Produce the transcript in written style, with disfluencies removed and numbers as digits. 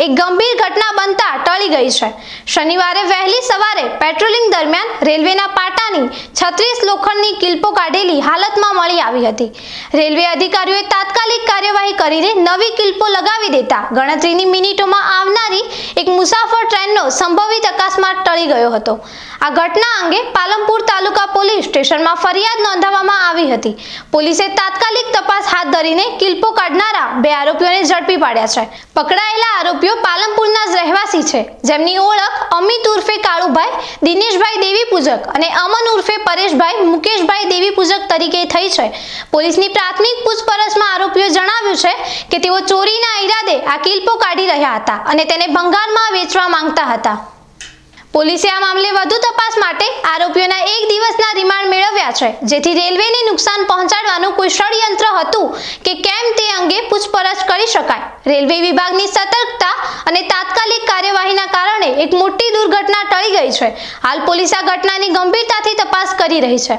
એક ગંભીર ઘટના બનતા ટળી ગઈ છે। શનિવારે વહેલી સવારે પેટ્રોલિંગ દરમિયાન રેલવેના પાટાની 36 લોખંડની કિલ્પો કાઢેલી હાલતમાં મળી આવી હતી। રેલવે અધિકારીઓએ તાત્કાલિક કાર્યવાહી કરીને નવી કિલ્પો લગાવી દેતા ગણતરીની મિનિટોમાં આવનારી એક મુસાફર ટ્રેનનો સંભવિત અકસ્માત ટળી ગયો હતો। આ ઘટના અંગે પાલનપુર તાલુકા પોલીસ સ્ટેશનમાં ફરિયાદ નોંધાવવામાં આવી હતી। પોલીસે તાત્કાલિક તપાસ હાથ ધરીને કિલ્પો કાઢનારા 2 આરોપીઓને ઝડપી પાડ્યા છે। પકડાયેલા આરોપીઓ પાલનપુરના જ રહેવાસી છે, જેમની ઓળખ અમિત ઉર્ફે કાળુભાઈ, દિનેશભાઈ દેવી પૂજક અને અમન ઉર્ફે પરેશભાઈ મુકેશભાઈ દેવી પૂજક તરીકે થઈ છે। પોલીસની પ્રાથમિક પૂછપરછમાં આરોપીઓએ જણાવ્યું છે કે તેઓ ચોરીના ઈરાદે આ કિલ્પો કાઢી રહ્યા હતા અને તેને ભંગારમાં વેચવા માંગતા હતા। પોલીસે આ મામલે વધુ તપાસ માટે આરોપીઓના 1 દિવસના રિમાન્ડ મેળવ્યા છે, જેથી રેલવેને નુકસાન પહોંચાડવાનું કોઈ ષડયંત્ર હતું કે કેમ તે અંગે પૂછપરછ કરી શકાય। રેલવે વિભાગની સતર્કતા અને તાત્કાલિક કાર્યવાહીના કારણે એક મોટી દુર્ઘટના ટળી ગઈ છે। હાલ પોલીસ આ ઘટનાની ગંભીરતાથી તપાસ કરી રહી છે।